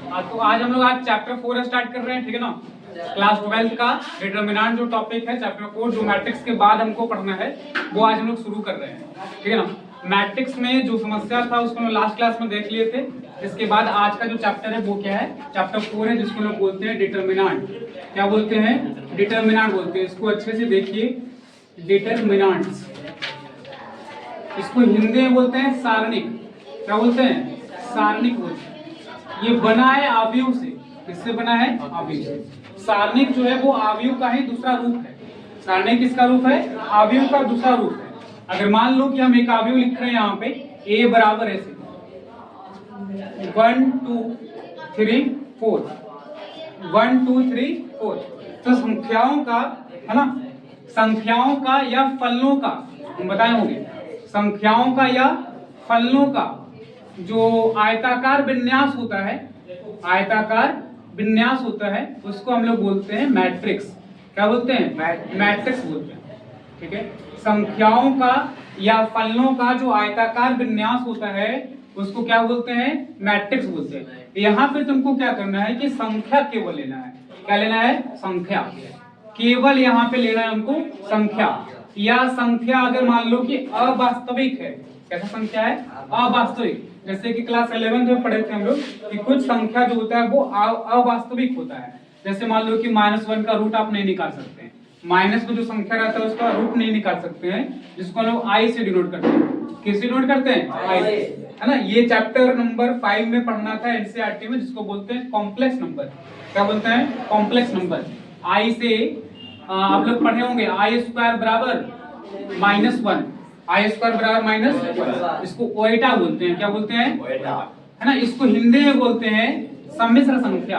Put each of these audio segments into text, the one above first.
तो आज हम लोग चैप्टर 4 स्टार्ट कर रहे हैं, ठीक है ना। क्लास 12 का डिटरमिनेंट जो टॉपिक है चैप्टर 4, जो मैट्रिक्स के बाद हमको पढ़ना है, वो आज हम लोग शुरू कर रहे हैं, ठीक है ना। मैट्रिक्स में जो समस्या था उसको हम लास्ट क्लास में देख लिए थे। इसके बाद आज का जो चैप्टर है वो क्या है, चैप्टर 4 है, जिसको लोग बोलते हैं डिटरमिनेंट। क्या बोलते हैं? डिटरमिनेंट बोलते हैं। इसको अच्छे से देखिए, डिटरमिनेंट्स। इसको हिंदी में बोलते हैं सारणिक। क्या बोलते हैं? सारणिक बोलते हैं। ये बना है आव्यूह से। किससे बना है? आव्यूह से। सारणिक जो है वो आव्यूह का ही दूसरा रूप है। सारणिक किसका रूप है? आव्यूह का दूसरा रूप है। अगर मान लो कि हम एक आव्यूह लिख रहे हैं यहाँ पे, a बराबर ऐसे 1 2 3 4, 1 2 3 4, तो संख्याओं का, है ना, संख्याओं का या फलनों का, हम बताए होंगे, संख्याओं का या फलनों का जो आयताकार विन्यास होता है, आयताकार विन्यास होता है, उसको हम लोग बोलते हैं मैट्रिक्स। क्या बोलते हैं? मैट्रिक्स बोलते हैं, ठीक है। संख्याओं का या फलनों का जो आयताकार विन्यास होता है उसको क्या बोलते हैं? मैट्रिक्स बोलते हैं। यहाँ पे तुमको क्या करना है कि संख्या केवल लेना है। क्या लेना है? संख्या। केवल यहाँ पे लेना है हमको संख्या। या संख्या अगर मान लो कि अवास्तविक है। कैसा संख्या है? अवास्तविक। जैसे कि क्लास 11 में पढ़े थे हम लोग कि कुछ संख्या जो होता है वो अवास्तविक होता है। जैसे मान लो कि -1 का रूट आप नहीं निकाल सकते हैं। माइनस को जो संख्या रहता है उसका रूट नहीं निकाल सकते हैं, जिसको हम लोग आई से डिनोट करते हैं। किससे डिनोट करते हैं? आई से, है ना। ये चैप्टर नंबर 5 में पढ़ना था एनसीईआरटी में, जिसको बोलते हैं कॉम्प्लेक्स नंबर। क्या बोलते हैं? Complex number. आई से आप लोग पढ़े होंगे i² बराबर -1, i² बराबर -1। इसको ओएटा बोलते हैं। क्या बोलते हैं? है ना। इसको हिंदी में बोलते हैं सम्मिश्र संख्या।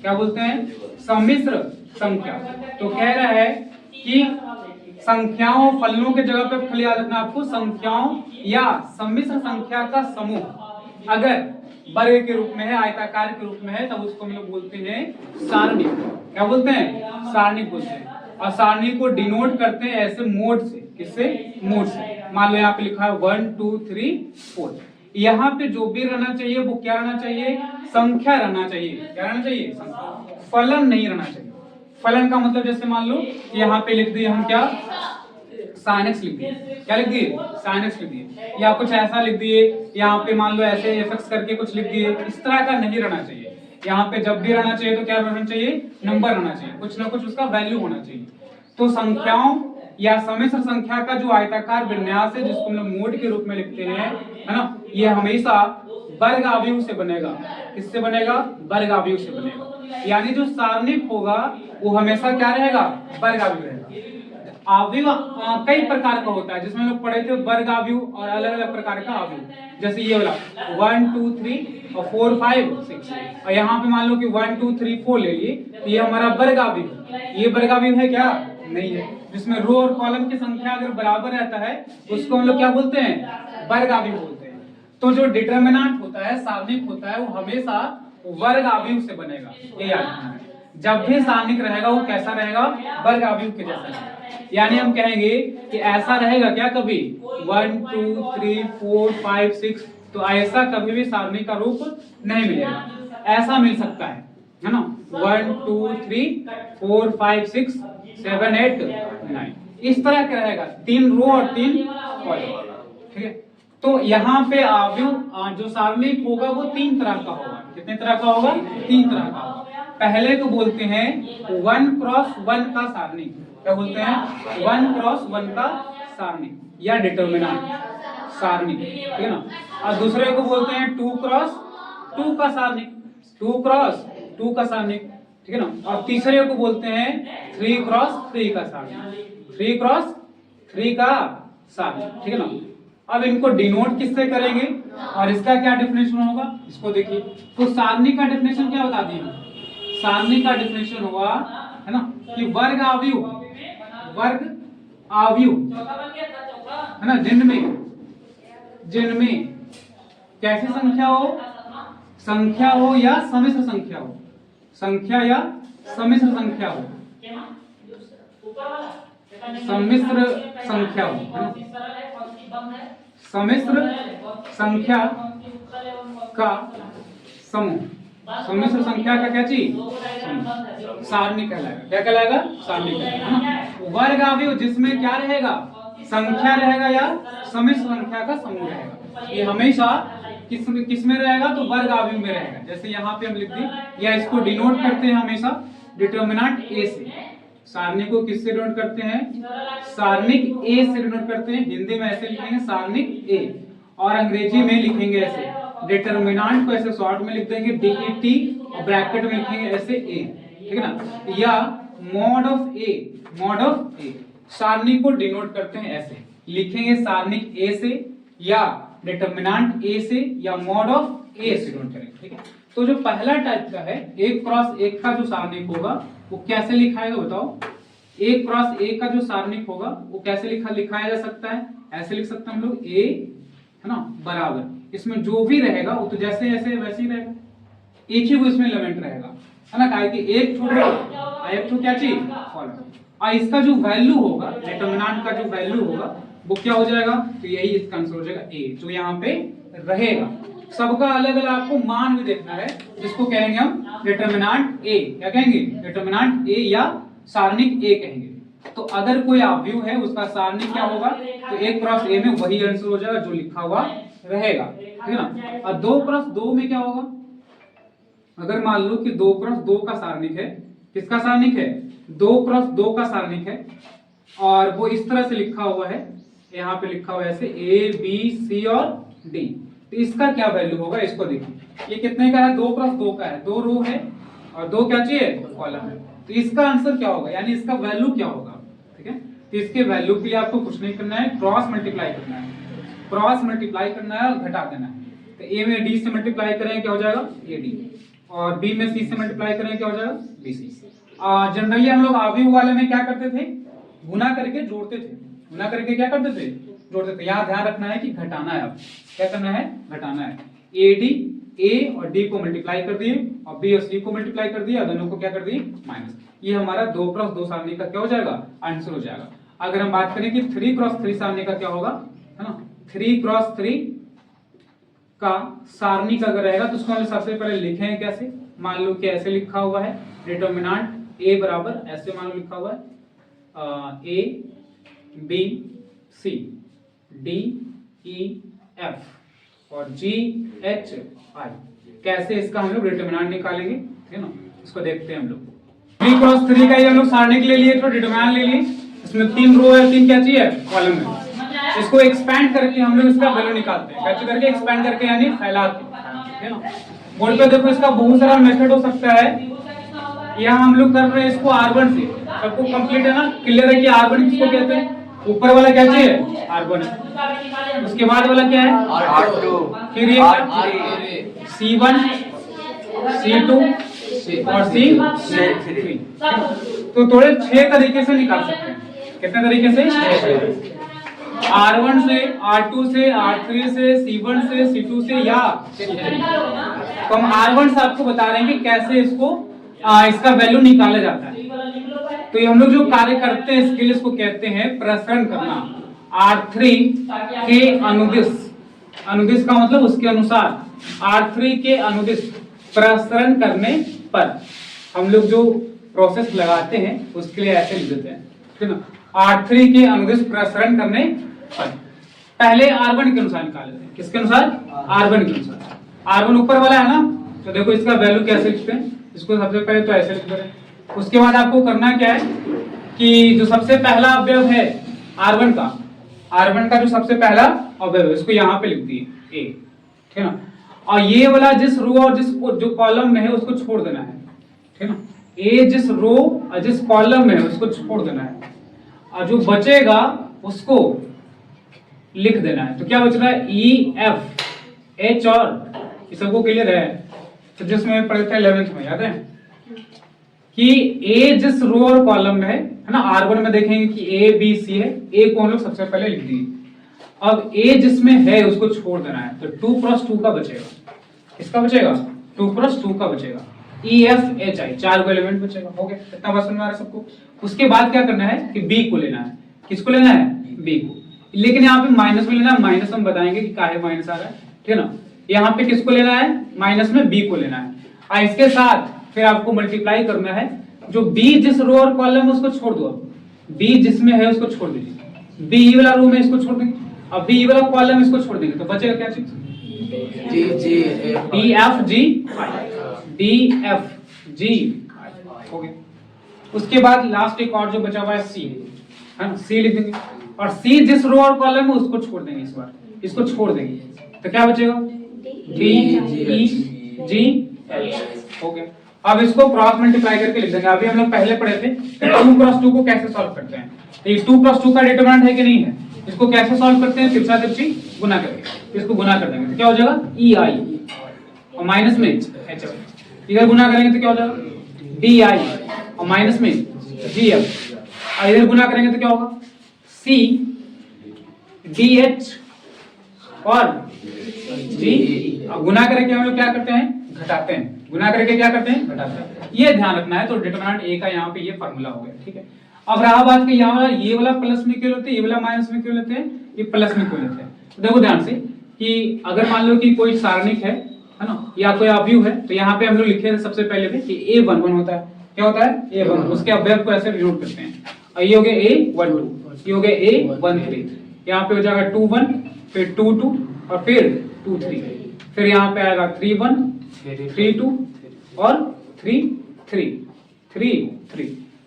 क्या बोलते हैं? सम्मिश्र संख्या। तो कह रहा है कि संख्याओं फलनों के जगह पे खाली याद रखना आपको, संख्याओं या सम्मिश्र संख्या का समूह अगर वर्ग के रूप में है, आयताकार के रूप में है, तब उसको हम लोग बोलते हैं सारणिक। क्या बोलते हैं? सारणिक बोलते हैं। और सारणिक को डिनोट करते हैं ऐसे मोड से। किससे? मोड से। मान लो यहाँ पे लिखा है 1 2 3 4। यहाँ पे जो भी रहना चाहिए वो क्या रहना चाहिए? संख्या रहना चाहिए। क्या रहना चाहिए? संख्या। फलन नहीं रहना चाहिए। फलन का मतलब जैसे मान लो यहाँ पे लिख दिए हम क्या, sin x लिख दिए। क्या लिख दिए? sin x लिख दिए। या कुछ ऐसा लिख दिए, यहाँ पे मान लो ऐसे fx करके कुछ लिख दिए। इस तरह का नहीं रहना चाहिए। यहाँ पे जब भी रहना चाहिए तो क्या रहना चाहिए? नंबर रहना चाहिए, कुछ ना कुछ उसका वैल्यू होना चाहिए। तो संख्याओं या सम्मिश्र संख्या का जो आयताकार विन्यास है, जिसको हम लोग मोड के रूप में लिखते हैं, है ना, ये हमेशा वर्ग आव्यूह से बनेगा। किससे बनेगा? वर्ग आव्यूह से बनेगा। यानी जो सारणिक होगा वो हमेशा क्या रहेगा? वर्ग आव्यूह रहेगा। आव्यूह कई प्रकार का होता है, जिसमें हम लोग पढ़े थे वर्ग आव्यूह और अलग अलग प्रकार का आव्यूह। जैसे ये वाला 1 2 3 और 4 5 6, और यहाँ पे मान लो कि 1 2 3 4 ले लिए, तो ये हमारा वर्ग आव्यूह। ये वर्ग आव्यूह है क्या? नहीं है। जिसमें रो और कॉलम की संख्या अगर बराबर रहता है उसको हम लोग क्या बोलते हैं? वर्ग आव्यूह बोलते हैं। तो जो डिटरमिनेंट होता है, सारणिक होता है, वो हमेशा वर्ग आव्यूह से बनेगा। ये याद रखना है। जब भी सारणिक रहेगा वो कैसा रहेगा? वर्ग आव्यूह के जैसा रहेगा। यानी हम कहेंगे कि ऐसा रहेगा क्या कभी 1 2 3 4 5 6, तो ऐसा कभी भी सारणिक का रूप नहीं मिलेगा। ऐसा मिल सकता है ना, 1 2 3 4 5 6 7 8 9, इस तरह का रहेगा। 3 रो और 3 कॉलम, ठीक है। तो यहाँ पे आव्यूह जो सारणिक होगा वो 3 तरह का होगा। कितने तरह का होगा? 3 तरह का होगा। पहले को बोलते हैं 1 क्रॉस 1 का सारणिक। क्या बोलते हैं? 1 क्रॉस 1 का सारणिक या डिटरमिनेंट सारणिक, ठीक है ना। और दूसरे को बोलते हैं 2 क्रॉस 2 का सारणिक, 2 क्रॉस 2 का सारणिक, ठीक है ना। और तीसरे को बोलते हैं 3 क्रॉस 3 का सारणिक, 3 क्रॉस 3 का सारणिक, ठीक है ना। अब इनको डिनोट किससे करेंगे और इसका क्या डेफिनेशन होगा, इसको देखिए। तो सारणिक का डेफिनेशन क्या बता दिए? सारणिक का डेफिनेशन हुआ, है ना, कि वर्ग आव्यूह, वर्ग आव्यूह, है ना, जिनमें कैसी संख्या हो? संख्या हो या सम्मिश्र संख्या हो, संख्या या सम्मिश्र संख्या हो, सम्मिश्र संख्या हो, सम्मिश्र संख्या का समूह, सम्मिश्र संख्या का क्या चीज, सारणी कहलाएगा। क्या कहलाएगा, सारणी कहलाएगा, है ना। वर्ग अवयव जिसमें क्या रहेगा, संख्या रहेगा या सम्मिश्र संख्या का समूह रहेगा, ये हमेशा किस में रहेगा, तो वर्ग अवयव में रहेगा। जैसे यहाँ पे हम लिख दें या इसको डिनोट करते हैं हमेशा डिटर्मिनेंट ए से। सारणी को किससे डिनोट करते हैं, सारणिक ए से डिनोट करते हैं। हिंदी में ऐसे लिखेंगे सारणिक ए, और अंग्रेजी में लिखेंगे ऐसे, डिटर्मिनेंट को ऐसे शॉर्ट में लिख देंगे DET और ब्रैकेट में लिखेंगे ऐसे ए, ठीक है ना। या मॉड ऑफ ए, सारणी को डिनोट करते हैं ऐसे, लिखेंगे सारणिक ए से या डिटर्मिनेंट ए से या मॉड ऑफ ए से डिनोट करेंगे, ठीक है। तो जो पहला टाइप का है 1 क्रॉस 1 का जो सारणिक होगा वो कैसे लिखाएगा बताओ। 1 क्रॉस 1 का जो सारणिक होगा वो कैसे लिखाया जा सकता है, ऐसे लिख सकते हैं हम लोग ए, है ना, बराबर इसमें जो भी रहेगा वो तो जैसे ऐसे वैसे ही रहेगा, एक ही वो इसमें एलिमेंट रहेगा, है ना। काहे कि एक ठो क्या चीज, कॉलम। और इसका जो वैल्यू होगा, डिटर्मिनेंट का जो वैल्यू होगा वो क्या हो जाएगा, तो यही इसका आंसर हो जाएगा ए, जो यहाँ पे रहेगा। सबका अलग अलग आपको मान भी देखना है, जिसको कहेंगे हम डिटर्मिनेंट ए। क्या कहेंगे, डिटर्मिनेंट ए या सारणिक ए कहेंगे। तो अगर कोई अवयव है उसका सारणिक क्या होगा, तो 1 क्रॉस ए में वही आंसर हो जाएगा जो लिखा हुआ रहेगा, ठीक है ना। और 2 क्रॉस 2 में क्या होगा, अगर मान लो कि 2 क्रॉस 2 का सारणिक है, किसका सारणिक है, 2 क्रॉस 2 का सारणिक है, और वो इस तरह से लिखा हुआ है, यहाँ पे लिखा हुआ है ऐसे A B C और D। तो इसका क्या वैल्यू होगा, इसको देखिए, ये कितने का है, 2 क्रॉस 2 का है, 2 रो है और 2 क्या चाहिए, कॉलम है। तो इसका आंसर क्या होगा, यानी इसका वैल्यू क्या होगा, ठीक है। तो इसके वैल्यू के लिए आपको कुछ नहीं करना है, क्रॉस मल्टीप्लाई करना है, क्रॉस मल्टीप्लाई करना है और घटा देना है। तो A में D से मल्टीप्लाई करें क्या हो जाएगा AD, और B में C से मल्टीप्लाई करें क्या हो जाएगा BC। जनरली हम लोग अवयव वाले में क्या करते थे, गुना करके जोड़ते थे, गुना करके क्या करते थे, जोड़ते थे। यहाँ ध्यान रखना है कि घटाना है, अब क्या करना है, घटाना है। AD A और D को मल्टीप्लाई कर दिए और B और C को मल्टीप्लाई कर दिया, दोनों को क्या कर दिए माइनस। ये हमारा 2 क्रॉस 2 सारणी का क्या हो जाएगा, आंसर हो जाएगा। अगर हम बात करें कि 3 क्रॉस 3 सारणी का क्या होगा, है ना, 3 क्रॉस 3 का सारणी का अगर रहेगा तो उसको हम सबसे पहले लिखेंगे कैसे, मान लो कि ऐसे लिखा हुआ है, डिटर्मिनेंट A बराबर ऐसे मान लो लिखा हुआ है A B C D E F और G H I। कैसे इसका हम लोग डिटर्मिनेंट निकालेंगे, ठीक है ना, इसको देखते हैं हम लोग। 3 क्रॉस 3 का ये हम लोग सारणी के ले लिए, तो डिटर्मिनेंट ले लिए, इसमें 3 रो है, 3 क्या चाहिए, कॉलम है। इसको एक्सपेंड करके हम लोग इसका वैल्यू निकालते हैं, कैसे करके, एक्सपेंड करके यानी फैला के, ठीक है ना। बोर्ड पे देखो इसका बहुत सारा मेथड हो सकता है, यहाँ हम लोग कर रहे हैं इसको R1 से, सबको कंप्लीट है ना, क्लियर है कि R1 किसको कहते हैं, ऊपर वाला क्या चाहिए R1 है, उसके बाद वाला क्या है R2, फिर ये C1 C2 और C3। तो थोड़े 6 तरीके से निकाल सकते हैं, कितने तरीके से, R1 से, R2 से, R3 से, C1 से, C2 से या C3। तो हम R1 से आपको बता रहे हैं कि कैसे इसको इसका वैल्यू निकाला जाता है। तो ये हम लोग जो कार्य करते हैं इसके लिए इसको कहते हैं प्रसरण करना। R3 के अनुदिश, अनुदिश का मतलब उसके अनुसार, R3 के अनुदिश प्रसरण करने पर हम लोग जो प्रोसेस लगाते हैं उसके लिए ऐसे लिख देते हैं, ठीक है ना। R3 के अनुदिश प्रसरण करने पर पहले R1 के अनुसार निकाल लेते हैं, किसके अनुसार, R1 के अनुसार। R1 ऊपर वाला है ना, तो देखो इसका वैल्यू कैसे लिखते हैं, इसको सबसे पहले तो ऐसे लिख दें। उसके बाद आपको करना क्या है कि जो सबसे पहला अवयव है R1 का जो सबसे पहला अवयव है इसको यहाँ पे लिख दिए A, ठीक है ना। और ये वाला जिस रो और जिस जो कॉलम में है उसको छोड़ देना है, ठीक है ना। A जिस रो और जिस कॉलम में है उसको छोड़ देना है, और जो बचेगा उसको लिख देना है। तो क्या बच रहा है E F H और ये सबको क्लियर है, तो जिसमें पढ़े थे 11th में, याद है कि A जिस रो और कॉलम में है ना, R1 में देखेंगे कि A B C है, A को हम लोग सबसे पहले लिख दिए। अब A जिसमें है उसको छोड़ देना है, तो 2 क्रॉस 2 का बचेगा, किसका बचेगा, 2 क्रॉस 2 का बचेगा, E F H I 4 को एलिमेंट बचेगा। हो गया, इतना बात समझ में आ रहा है सबको। उसके बाद क्या करना है कि B को लेना है, किसको लेना है, B को, लेकिन यहाँ पे माइनस में लेना है, माइनस हम बताएंगे कि काहे माइनस आ रहा है, ठीक है ना। यहाँ पे किसको लेना है, माइनस में B को लेना है। और इसके साथ फिर आपको मल्टीप्लाई करना है, जो बी जिस रो और कॉलम है उसको छोड़ दो, बी जिसमें है उसको छोड़ दीजिए, बी वाला रो में इसको छोड़ देंगे, अब बी वाला कॉलम इसको छोड़ देंगे, तो बचेगा क्या चीज, D F G, D F G हो गया। उसके बाद लास्ट एक और जो बचा हुआ है सी, है ना, सी लिख देंगे, और सी जिस रो और कॉलम है उसको छोड़ देंगे, इस बार इसको छोड़ देंगे, तो क्या बचेगा, डी ई जी एच हो गया। अब इसको क्रॉस मल्टीप्लाई करके लिख देंगे। अभी हम लोग पहले पढ़े थे 2 क्रॉस 2 को कैसे सॉल्व करते हैं, तो ये 2 क्रॉस 2 का डिटरमिनेंट है कि नहीं है, इसको कैसे सॉल्व करते हैं, तिरछा तिरछी गुना करके, इसको गुना कर देंगे तो क्या हो जाएगा, ई आई और माइनस में एच, इधर गुना करेंगे तो क्या हो जाएगा, डी आई और माइनस में जी एफ, और इधर गुना करेंगे तो क्या होगा, सी डी एच और जी, अब गुना करके हम लोग क्या करते हैं, घटाते हैं, गुना करके क्या करते हैं, घटाते हैं, ये ध्यान रखना है। तो डिटरमिनेंट ए का यहाँ पे ये फार्मूला हो गया, ठीक है। अब रहा बात कि यहाँ वाला ये वाला प्लस में क्यों लेते हैं, ये वाला माइनस में क्यों लेते हैं, ये प्लस में क्यों लेते हैं, तो देखो ध्यान से कि अगर मान लो कि कोई सारणिक है ना, या कोई अवयव है, तो यहाँ पे हम लोग लिखे थे सबसे पहले भी कि a11 होता है, क्या होता है, a11, उसके अवयव को ऐसे डिनोट करते हैं, और ये हो गया a12, ये हो गया a13, यहाँ पे हो जाएगा 21, फिर 22 और फिर 23, फिर यहाँ पे आएगा 31, 32 और 33।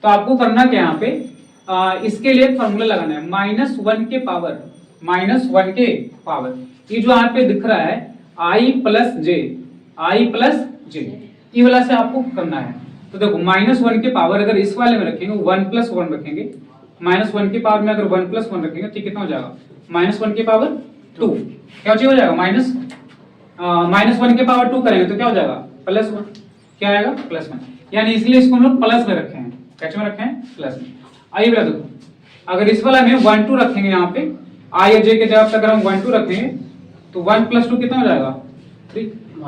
तो आपको करना क्या यहाँ पे, इसके लिए फार्मूला लगाना है, -1 के पावर, -1 के पावर, ये जो यहाँ पे दिख रहा है i प्लस जे, ये वाला से आपको करना है। तो देखो -1 के पावर अगर इस वाले में रखेंगे 1 + 1 रखेंगे, -1 के पावर में अगर 1 + 1 रखेंगे तो कितना हो जाएगा, -1 के पावर 2, क्या हो जाएगा, -1 के पावर 2 करेंगे तो क्या हो जाएगा, +1, क्या आएगा, +1, यानी इसलिए इसको हम लोग प्लस में रखे हैं, कैसे में रखे हैं, प्लस में। आइए बता दो, अगर इस वाला में 1 2 रखेंगे, यहाँ पे i और j के जगह अगर हम 1 2 रखेंगे तो 1 + 2 कितना हो जाएगा, 3,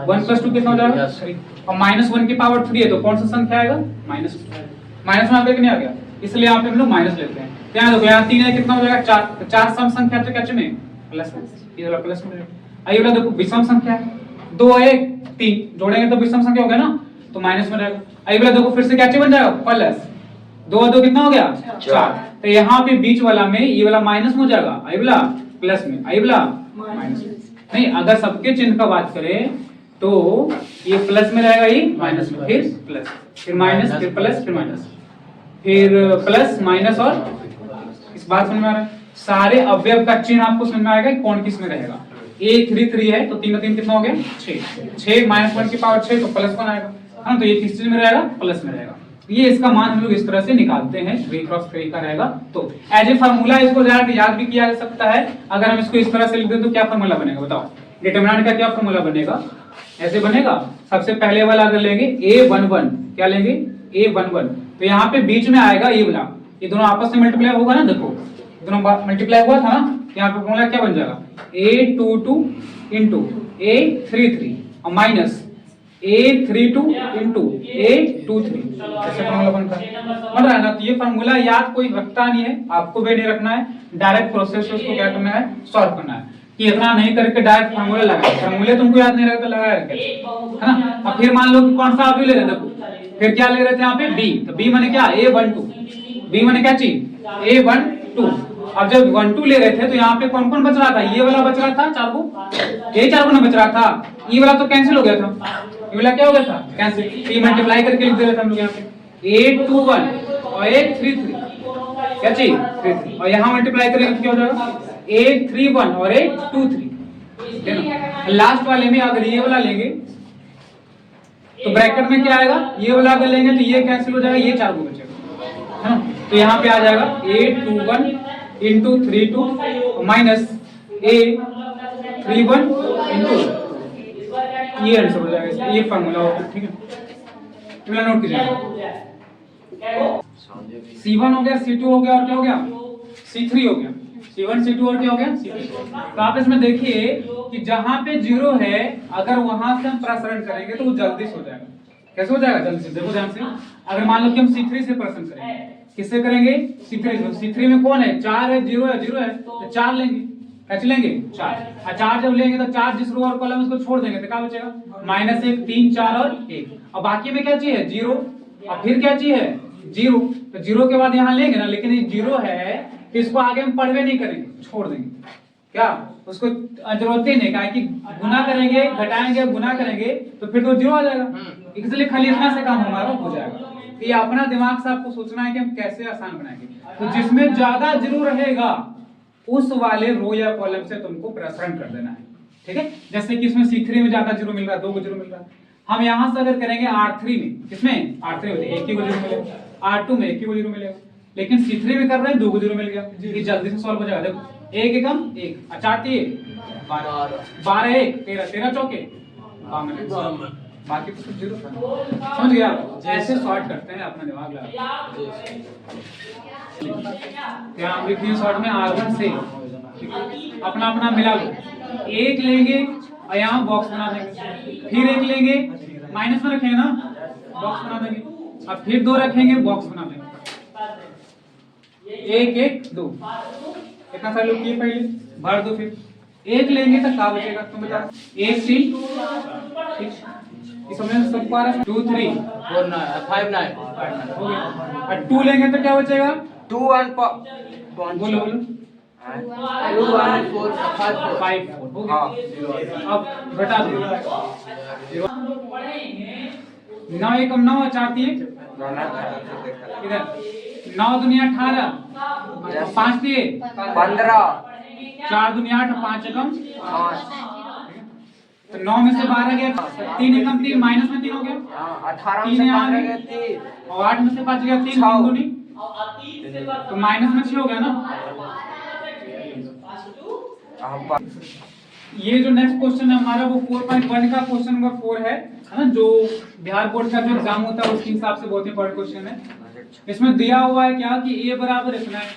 1 + 2 कितना हो जाएगा, 3, और -1 की पावर 3 है तो कौन सा संख्या आएगा, माइनस में आगे नहीं आ गया, इसलिए यहाँ पे हम लोग माइनस लेते हैं। यहाँ देखो, यहाँ 3 है, कितना हो जाएगा, 4, तो 4 सम संख्या तो कैसे में, प्लस में, ये वाला प्लस में। आइए बता देखो, विषम संख्या है, 2 1 3 जोड़ेंगे तो विषम संख्या हो गया ना, तो माइनस में रहेगा। आइए बता देखो, फिर से क्या बन जाएगा, प्लस 2 2 कितना हो गया, 4, तो यहाँ पे बीच वाला में ये वाला माइनस में हो जाएगा, आई वाला प्लस में, आई वाला माइनस में। नहीं, अगर सबके चिन्ह का बात करें तो ये प्लस में रहेगा, ये माइनस में, फिर प्लस, फिर माइनस, फिर प्लस, फिर माइनस, फिर प्लस माइनस, और इस बात समझ में आ रहा है, सारे अवयव का चिन्ह आपको समझ में आएगा कौन किस में रहेगा। a33 है तो 3 और 3 कितना हो गया, 6 -1 की पावर 6 तो +1 आएगा, है ना, तो ये किस चीज में रहेगा, प्लस में रहेगा। ये इसका मान हम लोग इस तरह से निकालते हैं, 3 क्रॉस 3 का रहेगा। तो एज ए फार्मूला इसको याद भी किया जा सकता है। अगर हम इसको इस तरह से लिख दें तो क्या फार्मूला बनेगा, बताओ, डिटरमिनेंट का क्या फार्मूला बनेगा, ऐसे बनेगा। सबसे पहले वाला अगर लेंगे a11, क्या लेंगे, a11, तो यहाँ पे बीच में आएगा ये वाला, ये दोनों आपस में मल्टीप्लाई होगा ना, देखो दोनों मल्टीप्लाई हुआ था ना, यहाँ पे फॉर्मूला क्या बन जाएगा, a22 * a33 और माइनस a32 * a23, ऐसे फॉर्मूला बनता है, बन रहा है ना। तो ये फॉर्मूला याद कोई रखता नहीं है, आपको भी नहीं रखना है, डायरेक्ट प्रोसेस से उसको क्या करना है, सॉल्व करना है, कि इतना नहीं करके डायरेक्ट फॉर्मूला लगाए, फॉर्मूले तुमको याद नहीं रहता, लगाया है ना। अब फिर मान लो कि कौन सा आप ले रहे, देखो फिर क्या ले रहे थे यहाँ पे b, तो b माने क्या, a12, b माने क्या चीज, a12। अब जब 1 2 ले रहे थे तो यहाँ पे कौन कौन बच रहा था, ये वाला बच रहा था 4 को, ये 4 को ना बच रहा था, ये वाला तो कैंसिल हो गया था, ये वाला क्या हो गया था, कैंसिल, ये मल्टीप्लाई करके लिख दे रहे थे हम लोग यहाँ पे a21 और a33, क्या चीज 33, और यहाँ मल्टीप्लाई करेंगे तो क्या हो जाएगा, a31 और a23, है ना। लास्ट वाले में अगर ये वाला लेंगे तो ब्रैकेट में क्या आएगा, ये वाला अगर लेंगे तो ये कैंसिल हो जाएगा, ये 4 को बचेगा, है ना। तो यहाँ पे आ जाएगा a21 * 32 माइनस a31 * ये आंसर हो जाएगा, ये फार्मूला होगा, ठीक है, ये नोट कीजिए। C1 हो गया, C2 हो गया, और क्या हो गया, C3 हो गया, C1 C2 और क्या हो गया, C3। तो आप इसमें देखिए कि जहां पे 0 है, अगर वहां से हम प्रसारण करेंगे तो वो जल्दी से हो जाएगा, कैसे हो जाएगा, जल्दी से। देखो ध्यान से, अगर मान लो कि हम C3 से प्रसारण करेंगे, किससे करेंगे, C3 में कौन है, 4 है, 0 है, 0 है, तो 4 लेंगे, क्या लेंगे 4, और 4 जब लेंगे तो 4 जिस रो और कॉलम उसको छोड़ देंगे तो क्या बचेगा -1, 3, 4 और 1, और बाकी में क्या चाहिए 0, और फिर क्या चाहिए 0, तो 0 के बाद यहाँ लेंगे ना, लेकिन ये 0 है तो इसको आगे हम पढ़वे नहीं करेंगे, छोड़ देंगे, क्या उसको जरूरत ही नहीं, कि गुना करेंगे घटाएंगे गुना करेंगे तो फिर तो 0 आ जाएगा, इसलिए खाली इतना से काम हमारा हो जाएगा। तो ये अपना दिमाग से आपको सोचना है कि हम कैसे आसान बनाएंगे, तो जिसमें ज्यादा 0 रहेगा उस वाले रो या कॉलम से तुमको प्रसरण कर देना है, ठीक है। जैसे कि इसमें C3 में ज्यादा 0 मिल रहा है, 2 को 0 मिल रहा है, हम यहां से अगर करेंगे R3 में, किसमें R3 में 1 को 0 मिलेगा, R2 में 1 को 0 मिलेगा, लेकिन C3 में कर रहे हैं 2 को 0 मिल गया, ये जल्दी से सॉल्व हो जाएगा। देखो 1 एकम 1, 4 3 12 1 13, 13 चौके 52, बाकी तो सब 0 समझ गया। ऐसे सॉर्ट करते हैं, अपना दिमाग लगा क्या हम लिखिए शॉर्ट में R1 से अपना अपना मिला लो, 1 लेंगे और यहाँ बॉक्स बना देंगे, फिर 1 लेंगे माइनस में रखेंगे ना, बॉक्स बना देंगे, और फिर 2 रखेंगे बॉक्स बना देंगे, 1 1 2 इतना सारे लोग किए पहले भर दो, फिर 1 लेंगे तो क्या बचेगा तुम बताओ, 1 3 समझ सबको आ रहा है, 2 3 4 9 5 9 हो गया, और 2 लेंगे तो क्या बचेगा 2 1 बोलो बोलो 2 1 4 5 5 हो गया। अब घटा दो 9 एकम 9 और 4 3 इधर 9 दुनिया 18, 5 3 15, 4 दुनिया 8, 5 एकम 5, तो 9 में से 12 गया, 3 एकम 3 माइनस में 3 हो गया, 18 3 से यहाँ 15 गया, गए 3 और 8 में से 5 गया 3, 3 दूनी तो माइनस में 6 हो गया ना। ये जो नेक्स्ट क्वेश्चन है हमारा वो 4.1 का क्वेश्चन नंबर 4 है ना, जो बिहार बोर्ड का जो एग्जाम होता है उसके हिसाब से बहुत इंपॉर्टेंट क्वेश्चन है। इसमें दिया हुआ है क्या कि a बराबर इतना है,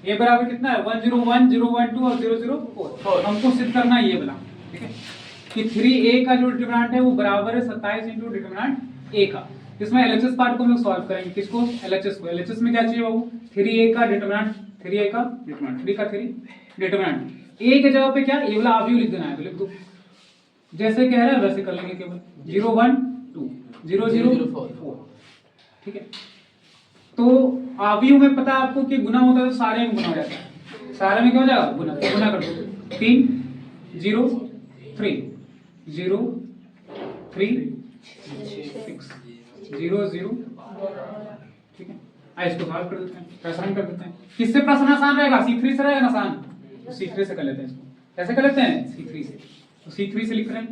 a बराबर कितना है 101 012 और 004, हमको सिद्ध करना है ये वाला, ठीक है, कि 3a का जो डिटरमिनेंट है वो बराबर है 27 इंटू डिटरमिनेंट a का। इसमें LHS पार्ट को हम लोग सॉल्व करेंगे, किसको LHS को, LHS में क्या चाहिए बाबू 3a का डिटरमिनेंट, 3a का डिटरमिनेंट, 3 का 3 डिटरमिनेंट, a के जगह पे क्या ये वाला अवयव लिख देना है, तो लिख दो जैसे कह रहे हैं वैसे कर लेंगे, केवल 0 1 2 0 0 4, ठीक है। तो अवयव में पता है आपको कि गुना होता है तो सारे में गुना हो जाता है, सारे में क्या हो जाएगा गुना, गुना कर दो 3 0 3 0 3 6 0 0, ठीक है। इसको सॉल्व कर देते हैं, प्रश्न कर देते हैं, किससे प्रश्न आसान रहेगा C3 से रहेगा आसान, तो C3 से कर लेते हैं इसको, कैसे कर लेते हैं C3 से, तो C3 से लिख रहे हैं,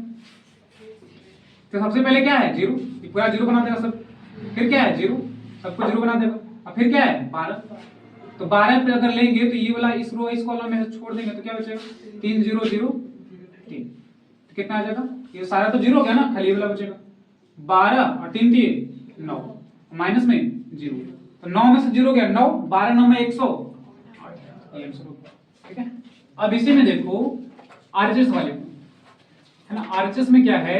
तो सबसे पहले क्या है 0, पूरा 0 बना देगा सब, फिर क्या है 0 सबको 0 बना देगा, और फिर क्या है 12, तो 12 पे अगर लेंगे तो ये वाला इस रो इस कॉलम में छोड़ देंगे तो क्या बचेगा 3 0 0 3, तो कितना आ जाएगा, ये सारा तो 0 हो गया ना, खाली वाला बचेगा 12 और 3 दिए 9 माइनस में 0, तो 9 में से 0 गया 9, 12 9 में 100, ठीक है। अब इसी में देखो आरएचएस वाले है ना, आरएचएस में क्या है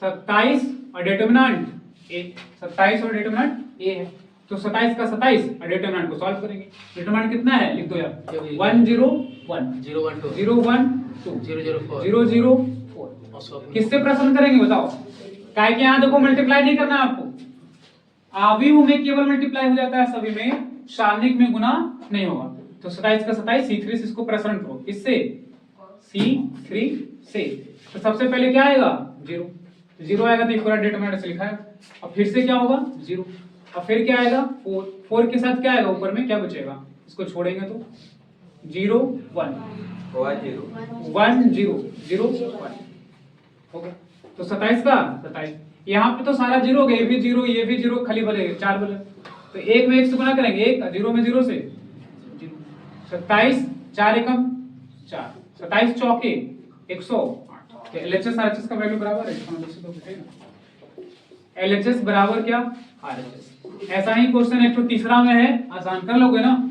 27 और डिटरमिनेंट a, 27 और डिटरमिनेंट a है, तो 27 का 27 और डिटरमिनेंट को सॉल्व करेंगे, डिटरमिनेंट कितना है लिख दो यार 1 0 1 0 1 2 0 1 2 0 0 4, किससे प्रश्न करेंगे बताओ, काहे कि यहाँ देखो मल्टीप्लाई नहीं करना है आपको, अवयव में केवल मल्टीप्लाई हो जाता है, सभी में सारणिक में गुना नहीं होगा, तो 27 का 27 C3 से इसको प्रसरण करो, इससे C3 से, तो सबसे पहले क्या आएगा 0, 0 आएगा तो पूरा डिटरमिनेंट से लिखा है, और फिर से क्या होगा 0, और फिर क्या आएगा 4, 4 के साथ क्या आएगा ऊपर में क्या बचेगा, इसको छोड़ेंगे तो 0 1 1 0 0 1 हो गया, तो 27 का 27, यहाँ पे तो सारा 0 हो गया, ये भी 0 ये भी 0, खाली बनेगा 4 बने, तो 1 में 1 से गुना करेंगे 1, 0 में 0 से 27 4 एकम 4, 27 चौके 108, LHS RHS का वैल्यू बराबर है, LHS बराबर क्या RHS। ऐसा ही क्वेश्चन एक तो तीसरा में है, आसान कर लोगे ना।